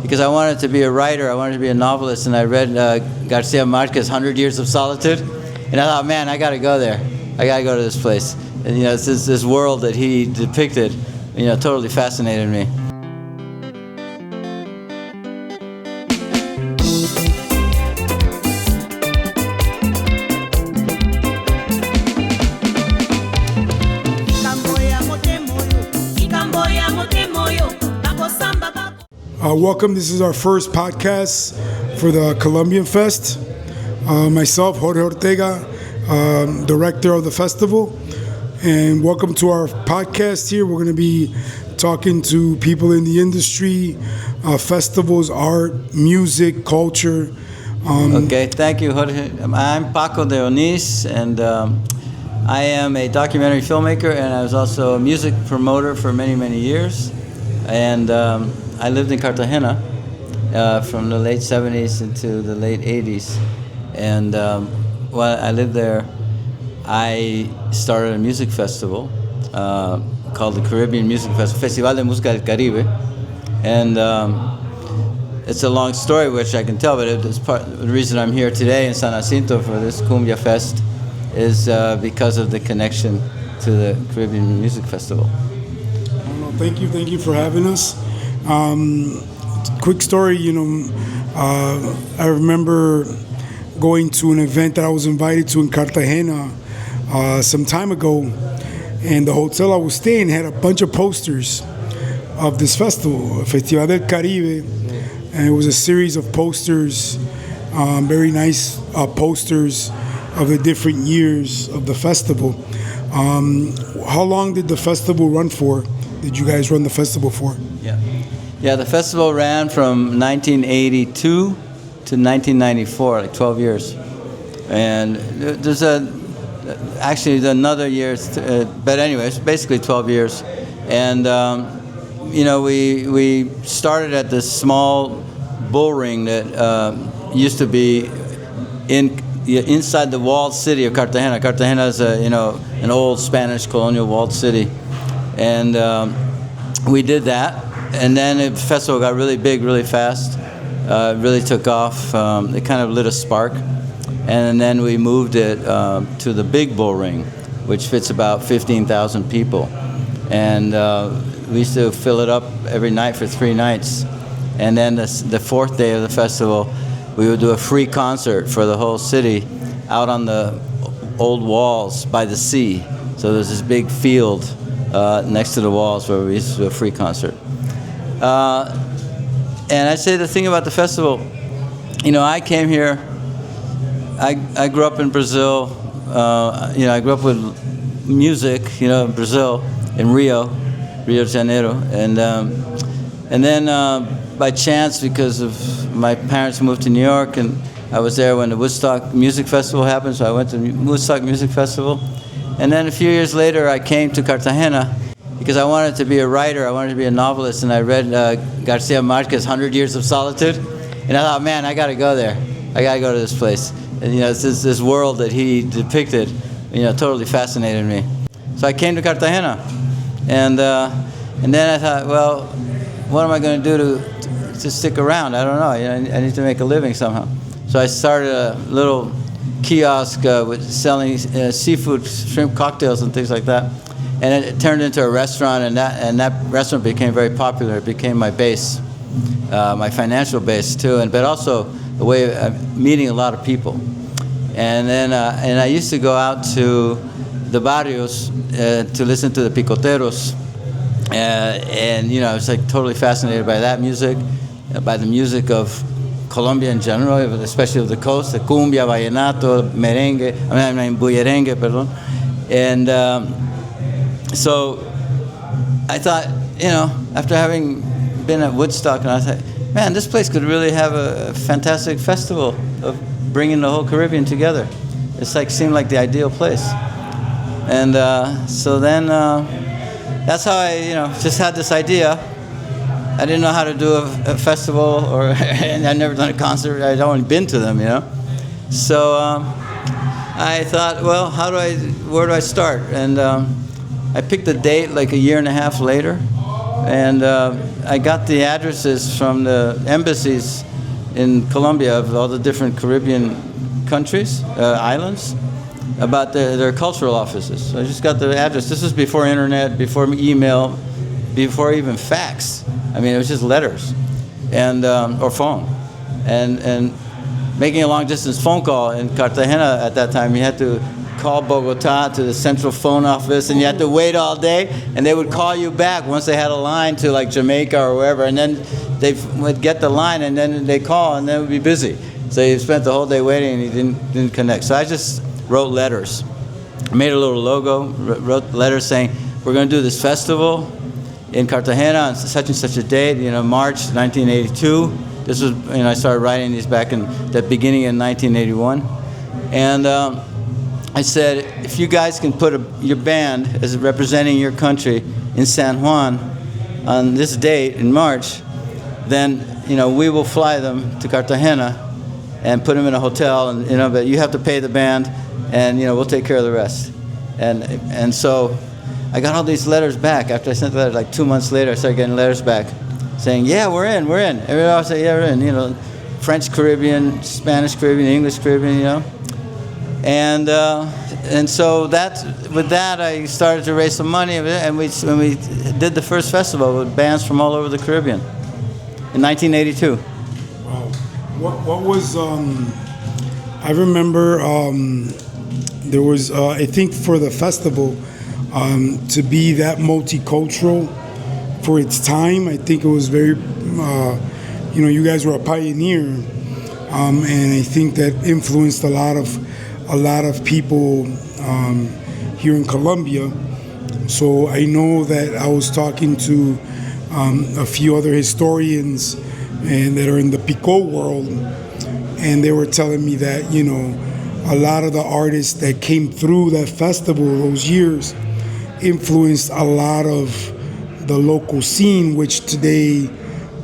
because I wanted to be a writer. I wanted to be a novelist, and I read Garcia Marquez's 100 Years of Solitude, and I thought, man, I got to go there. I got to go to this place. And it's this world that he depicted, totally fascinated me. Welcome. This is our first podcast for the Colombian Fest. Myself, Jorge Ortega, director of the festival. And welcome to our podcast here. We're going to be talking to people in the industry, festivals, art, music, culture. Okay, thank you, Jorge. I'm Paco de Onís, and I am a documentary filmmaker, and I was also a music promoter for many, many years. And I lived in Cartagena from the late 70s into the late 80s. And while I lived there, I started a music festival called the Caribbean Music Festival, Festival de Música del Caribe. And it's a long story, which I can tell, but it's the reason I'm here today in San Jacinto for this Cumbia Fest is because of the connection to the Caribbean Music Festival. Thank you for having us. Quick story, I remember going to an event that I was invited to in Cartagena some time ago, and the hotel I was staying had a bunch of posters of this festival, Festival del Caribe, and it was a series of posters, very nice posters of the different years of the festival. How long did the festival run for? Did you guys run the festival for? Yeah, the festival ran from 1982 to 1994, like 12 years. And there's actually another year, but anyway, it's basically 12 years. And, we started at this small bull ring that used to be inside the walled city of Cartagena. Cartagena is an old Spanish colonial walled city. And we did that. And then the festival got really big, really fast. Really took off. It kind of lit a spark. And then we moved it to the big bull ring, which fits about 15,000 people. And we used to fill it up every night for 3 nights. And then the fourth day of the festival, we would do a free concert for the whole city out on the old walls by the sea. So there's this big field next to the walls where we used to do a free concert. And I'd say the thing about the festival, I came here, I grew up in Brazil, I grew up with music, in Brazil, in Rio de Janeiro. And then by chance, because of my parents moved to New York, and I was there when the Woodstock Music Festival happened, so I went to the Woodstock Music Festival. And then a few years later, I came to Cartagena because I wanted to be a writer, I wanted to be a novelist, and I read Garcia Marquez's 100 Years of Solitude, and I thought, man, I got to go there. I got to go to this place. And, it's this world that he depicted, totally fascinated me. So I came to Cartagena, and then I thought, well, what am I going to do to stick around? I don't know. I need to make a living somehow. So I started a little kiosk with selling seafood, shrimp cocktails, and things like that. And it turned into a restaurant, and that restaurant became very popular. It became my base, my financial base too, but also a way of meeting a lot of people. And then and I used to go out to the barrios to listen to the picoteros, and I was like totally fascinated by that music, by the music of Colombia in general, especially of the coast, the cumbia, vallenato, merengue, bullerengue, perdón. And so I thought, after having been at Woodstock, and I thought, man, this place could really have a fantastic festival of bringing the whole Caribbean together. It's seemed like the ideal place. And so then that's how I, just had this idea. I didn't know how to do a festival, and I'd never done a concert. I'd only been to them, So I thought, well, where do I start? And I picked a date like a year and a half later, And I got the addresses from the embassies in Colombia of all the different Caribbean countries, islands, about their cultural offices. So I just got the address. This was before internet, before email, before even fax. I mean, it was just letters and or phone. And making a long-distance phone call in Cartagena at that time, you had to call Bogota to the central phone office, and you had to wait all day, and they would call you back once they had a line to like Jamaica or wherever, and then they would get the line, and then they call, and then it would be busy. So you spent the whole day waiting, and you didn't connect. So I just wrote letters. I made a little logo, wrote letters saying, we're going to do this festival in Cartagena on such and such a date, March 1982. This was, I started writing these back in the beginning in 1981. And I said, if you guys can put your band as representing your country in San Juan on this date in March, then, we will fly them to Cartagena and put them in a hotel, and, but you have to pay the band, and, we'll take care of the rest. And so I got all these letters back. After I sent the letters, like 2 months later, I started getting letters back saying, yeah, we're in. Everybody else said, yeah, we're in, French Caribbean, Spanish Caribbean, English Caribbean, And so with that, I started to raise some money, and we did the first festival with bands from all over the Caribbean in 1982. Wow. What was, I remember there was, I think for the festival, to be that multicultural for its time, I think it was very, you guys were a pioneer, and I think that influenced a lot of people here in Colombia. So I know that I was talking to a few other historians and that are in the Pico world, and they were telling me that, a lot of the artists that came through that festival those years influenced a lot of the local scene, which today,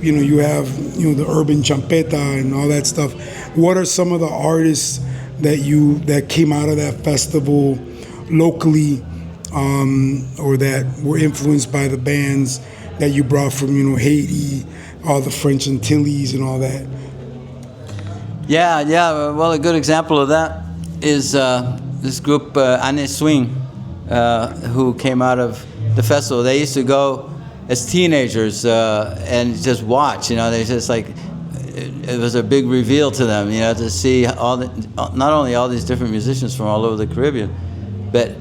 you have, the urban champeta and all that stuff. What are some of the artists that came out of that festival locally, or that were influenced by the bands that you brought from, Haiti, all the French Antilles and all that? Yeah. Well, a good example of that is this group, Ane Swing, who came out of the festival. They used to go as teenagers and just watch. They just like, it was a big reveal to them, to see not only all these different musicians from all over the Caribbean, but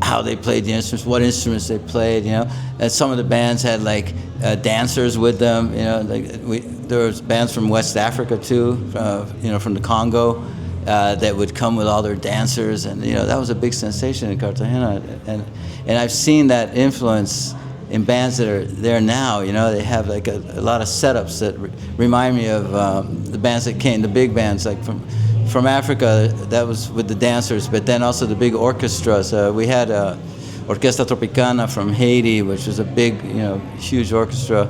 how they played the instruments, what instruments they played, And some of the bands had like dancers with them, there was bands from West Africa too, from the Congo, that would come with all their dancers, and that was a big sensation in Cartagena, and I've seen that influence in bands that are there now. They have like a lot of setups that remind me of the bands that came, the big bands like from Africa, that was with the dancers, but then also the big orchestras. We had Orquesta Tropicana from Haiti, which was a big, huge orchestra.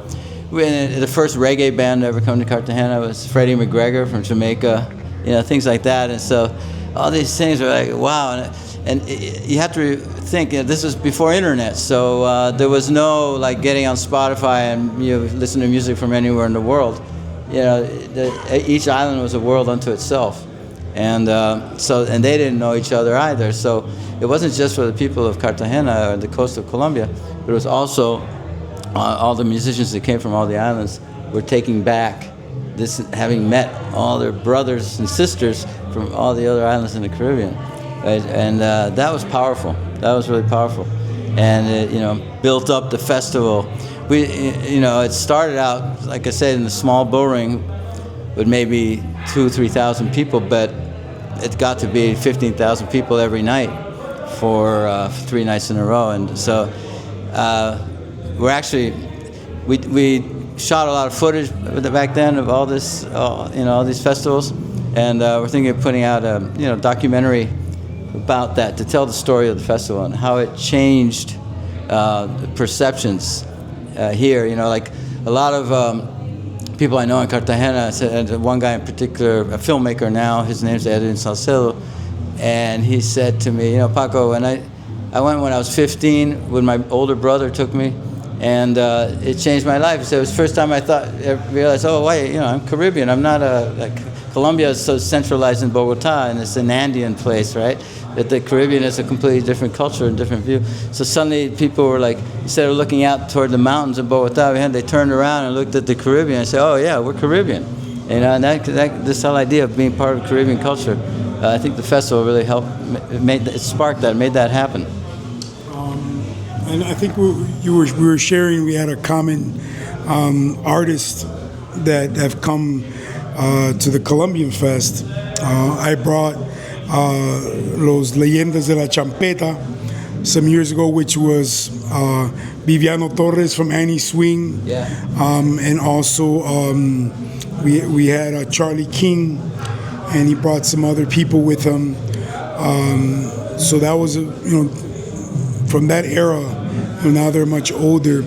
The first reggae band to ever come to Cartagena was Freddie McGregor from Jamaica, things like that. And so all these things are like, wow. And you have to think, this was before internet, so there was no like getting on Spotify and listen to music from anywhere in the world. Each island was a world unto itself, and and they didn't know each other either. So it wasn't just for the people of Cartagena or the coast of Colombia, but it was also all the musicians that came from all the islands were taking back this, having met all their brothers and sisters from all the other islands in the Caribbean. Right? And that was powerful. That was really powerful, and it, built up the festival. It started out, like I said, in the small bullring with maybe 2,000-3,000 people, but it got to be 15,000 people every night for 3 nights in a row. And so we shot a lot of footage back then of all this, all these festivals, and we're thinking of putting out a documentary about that to tell the story of the festival and how it changed perceptions here. Like a lot of people I know in Cartagena, and one guy in particular, a filmmaker now, his name's Edwin Salcedo, and he said to me, Paco, when I went when I was 15, when my older brother took me, And it changed my life. So it was the first time I realized, oh, wait, I'm Caribbean. I'm not Colombia is so centralized in Bogota, and it's an Andean place, right? That the Caribbean is a completely different culture and different view. So suddenly people were like, instead of looking out toward the mountains of Bogota, they turned around and looked at the Caribbean and said, oh yeah, we're Caribbean. And this whole idea of being part of Caribbean culture, I think the festival really helped, sparked that, made that happen. And I think we were sharing, we had a common artist that have come to the Colombian Fest. I brought Los Leyendas de la Champeta some years ago, which was Viviano Torres from Annie Swing. Yeah. And also we had Charlie King, and he brought some other people with him. So that was, from that era, now they're much older,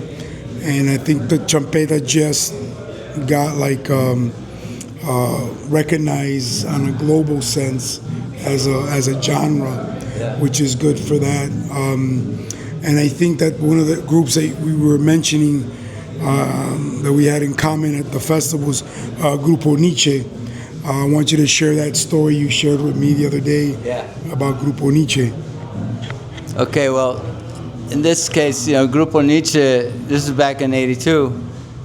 and I think the champeta just got recognized on a global sense as a genre, which is good for that. And I think that one of the groups that we were mentioning that we had in common at the festival was Grupo Nietzsche. I want you to share that story you shared with me the other day about Grupo Nietzsche. Okay, well, in this case, Grupo Nietzsche, this is back in '82.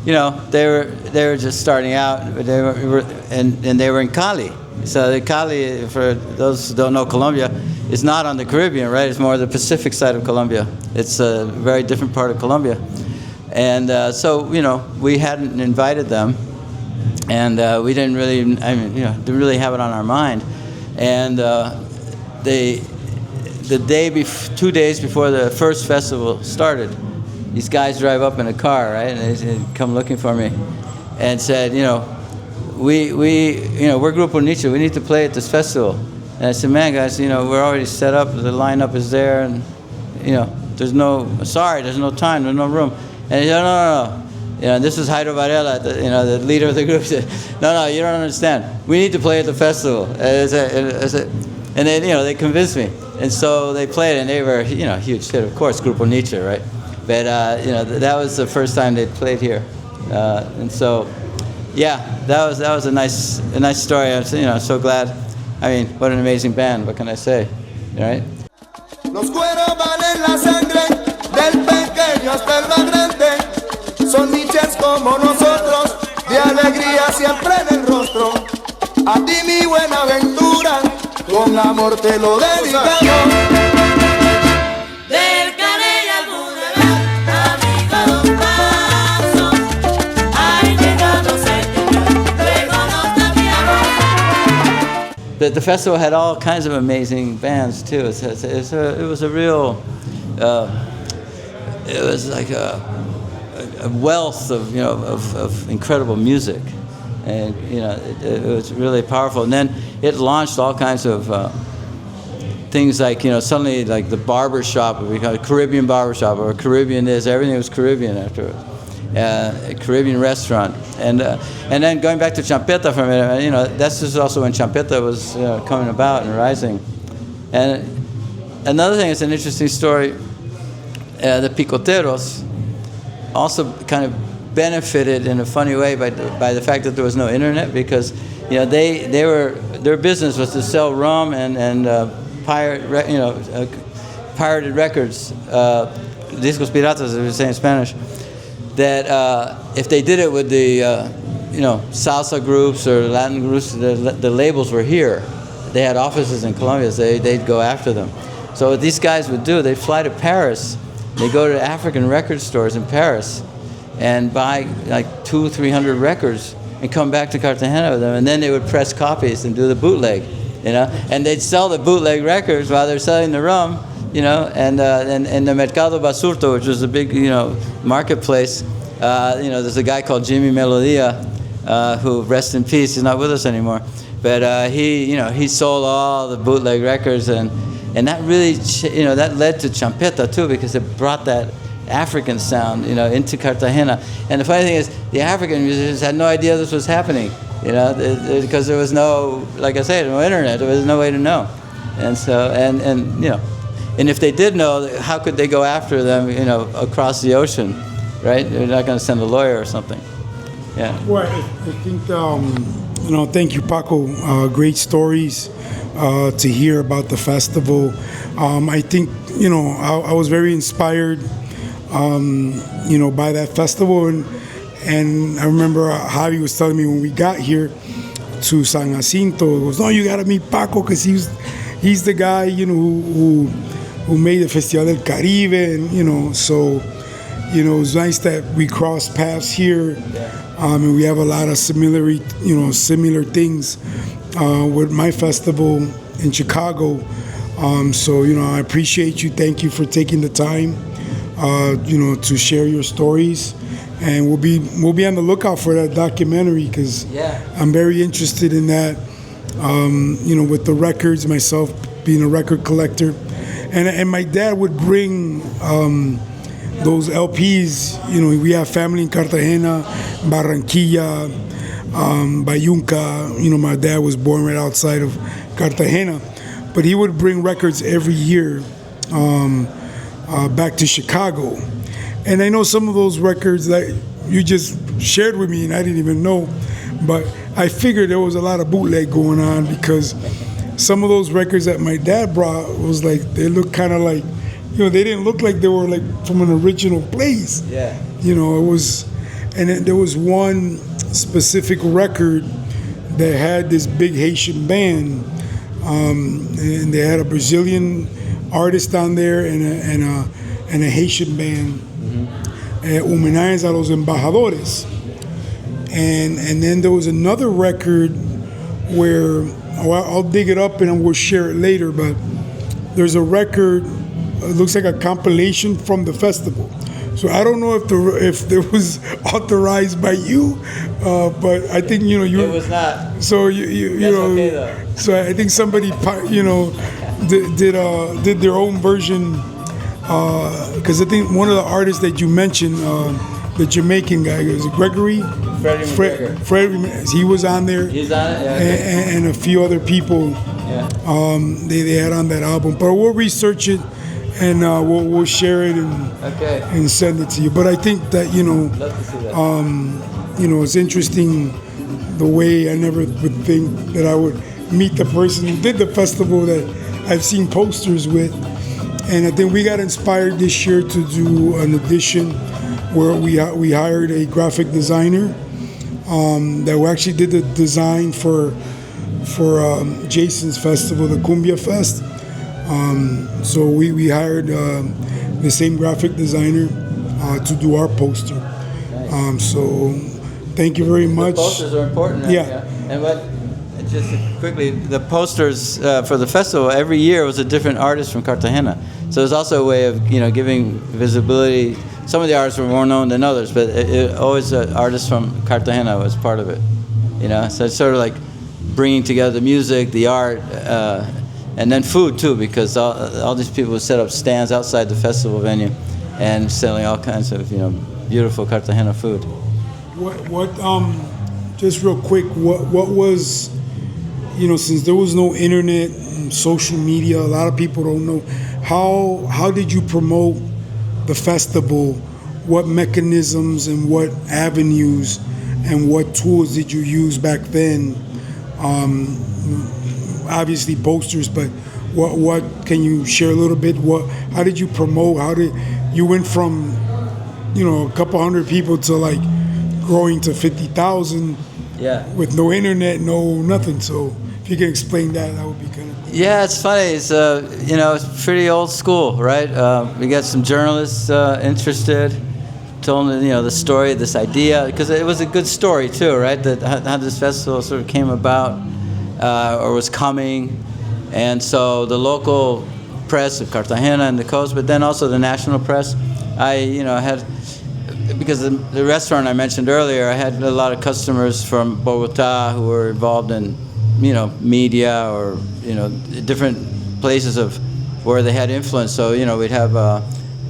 They were just starting out, but they were in Cali. So the Cali, for those who don't know Colombia, is not on the Caribbean, right? It's more the Pacific side of Colombia. It's a very different part of Colombia. And so, we hadn't invited them, and we didn't really, didn't really have it on our mind. And the 2 days before the first festival started, these guys drive up in a car, right? And they come looking for me and said, we're Grupo Nietzsche. We need to play at this festival. And I said, man, guys, we're already set up. The lineup is there, and there's no time, there's no room. And he said, no. This is Jairo Varela, the leader of the group. Said, no, you don't understand. We need to play at the festival. And then, they convinced me. And so they played, and they were, huge hit. Of course, Grupo Nietzsche, right? But that was the first time they played here, and so, that was a nice story. I'm so glad. What an amazing band. What can I say, right? Los cueros valen la sangre del pequeño hasta el más grande. Son niches como nosotros, de alegría siempre en el rostro. A ti mi buena aventura, con amor te lo dedicamos. Del Caney al Boulevard, amigo dos pasos. Ay, llegado septiembre, luego nos cambiamos. The festival had all kinds of amazing bands too. It was a real, it was like a wealth of incredible music, and it was really powerful. And then it launched all kinds of things like suddenly like the barber shop, we call it Caribbean barber shop, or Caribbean this, everything was Caribbean afterwards. A Caribbean restaurant, and then going back to champeta for a minute, that's just also when champeta was coming about and rising. And another thing, it's an interesting story. The picoteros also kind of benefited in a funny way by the fact that there was no internet, because their business was to sell rum and pirated records, discos piratas, as we say in Spanish. That if they did it with the salsa groups or Latin groups, the labels were here. They had offices in Colombia, so they'd go after them. So what these guys would do, they'd fly to Paris. They go to African record stores in Paris and buy like 200-300 records and come back to Cartagena with them, and then they would press copies and do the bootleg, and they'd sell the bootleg records while they're selling the rum. And the Mercado Basurto, which was a big, marketplace. There's a guy called Jimmy Melodia, who, rest in peace, he's not with us anymore. But he sold all the bootleg records, and that really, that led to champeta too, because it brought that African sound, into Cartagena. And the funny thing is, the African musicians had no idea this was happening, because there was no, like I said, no internet. There was no way to know, and so and if they did know, how could they go after them, across the ocean? right? You're not going to send a lawyer or something. Yeah. Well, I think, thank you, Paco. Great stories to hear about the festival. I think, I was very inspired, by that festival. And I remember Javi was telling me when we got here to San Jacinto, he goes, no, you got to meet Paco because he's the guy, who made the Festival del Caribe. And, so, it was nice that we crossed paths here. And we have a lot of similar things with my festival in Chicago. So, I appreciate you. Thank you for taking the time, to share your stories. And we'll be on the lookout for that documentary because I'm very interested in that. With the records, myself being a record collector, and my dad would bring those LPs. We have family in Cartagena, Barranquilla, Bayunca. My dad was born right outside of Cartagena, but he would bring records every year back to Chicago. And I know some of those records that you just shared with me, and I didn't even know, but I figured there was a lot of bootleg going on because some of those records that my dad brought was like, they look kind of like, they didn't look like they were like from an original place. Yeah. It was, and then there was one specific record that had this big Haitian band, and they had a Brazilian artist on there and a Haitian band. Homenajes a los embajadores, and then there was another record where I'll dig it up and we'll share it later. But there's a record. It looks like a compilation from the festival. So I don't know if it was authorized by you, but I think you. It was not. So you That's know. okay, though. So I think somebody did their own version. Because I think one of the artists that you mentioned, the Jamaican guy, was it Gregory? Fred, he was on there. He's on it, and a few other people. Yeah. They had on that album. But we'll research it and we'll share it and send it to you. But I think that Love to see that. it's interesting the way I never would think that I would meet the person who did the festival that I've seen posters with. And I think we got inspired this year to do an edition where we hired a graphic designer that actually did the design for Jason's festival, the Cumbia Fest. So we hired the same graphic designer to do our poster. So thank you very much. The posters are important. Yeah. And just quickly, the posters for the festival every year was a different artist from Cartagena. So it's also a way of giving visibility. Some of the artists were more known than others, but always an artist from Cartagena was part of it. So it's sort of like bringing together the music, the art, and then food too, because all these people would set up stands outside the festival venue and selling all kinds of beautiful Cartagena food. What just real quick, what was since there was no internet and social media, a lot of people don't know, how did you promote the festival? What mechanisms and what avenues and what tools did you use back then? Obviously posters, but what can you share a little bit? How did you promote? How did you went from a couple hundred people to like growing to 50,000 with no internet, no nothing? So if you can explain that would be kind of cool. Yeah, it's funny. It's it's pretty old school, right? We got some journalists interested, told them the story, this idea, because it was a good story too, right? That how this festival sort of came about or was coming, and so the local press of Cartagena and the coast, but then also the national press. I had, because the restaurant I mentioned earlier, I had a lot of customers from Bogota who were involved in media or different places of where they had influence. So we'd have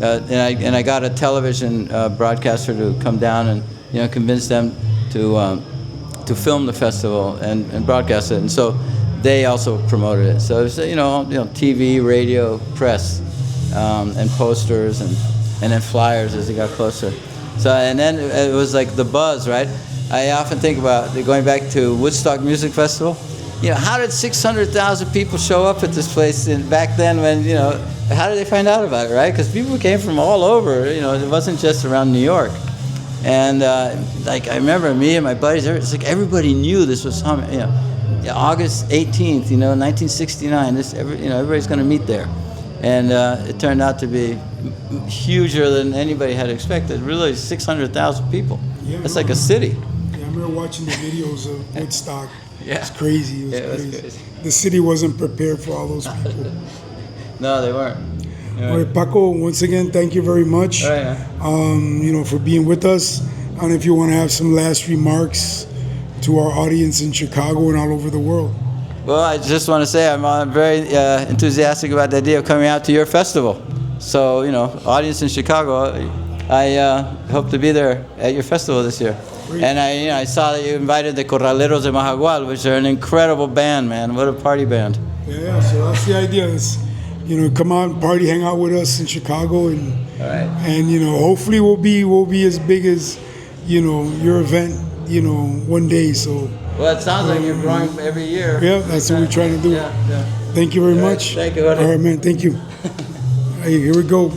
and I got a television broadcaster to come down and convince them to film the festival and broadcast it. And so they also promoted it. So it was TV, radio, press, and posters and then flyers as it got closer. So, and then it was like the buzz, right? I often think about going back to Woodstock Music Festival. You know, how did 600,000 people show up at this place back then when, you know, how did they find out about it, right? Because people came from all over, you know, it wasn't just around New York. And like I remember me and my buddies, it's like everybody knew this was you know, August 18th, you know, 1969. Everybody's going to meet there, and it turned out to be huger than anybody had expected. Really, 600,000 people. Yeah, that's like a city. Yeah, I remember watching the videos of Woodstock. Yeah. It's crazy. It was crazy. Crazy. The city wasn't prepared for all those people. No, they weren't. All right, Paco, once again, thank you very much. All right, you know, for being with us. I don't know if you want to have some last remarks to our audience in Chicago and all over the world. Well, I just want to say I'm very enthusiastic about the idea of coming out to your festival. So, you know, audience in Chicago, I hope to be there at your festival this year. Great. And I saw that you invited the Corraleros de Majagual, which are an incredible band, man. What a party band. Yeah, so that's the idea. Is, you know, come out, party, hang out with us in Chicago, and all right. And you know, hopefully we'll be as big as, you know, your event, you know, one day. So. Well, it sounds like you're growing every year. Yeah, that's what we're trying to do. Yeah. Thank you very much. Thank you. All right, man. Thank you. Hey, here we go.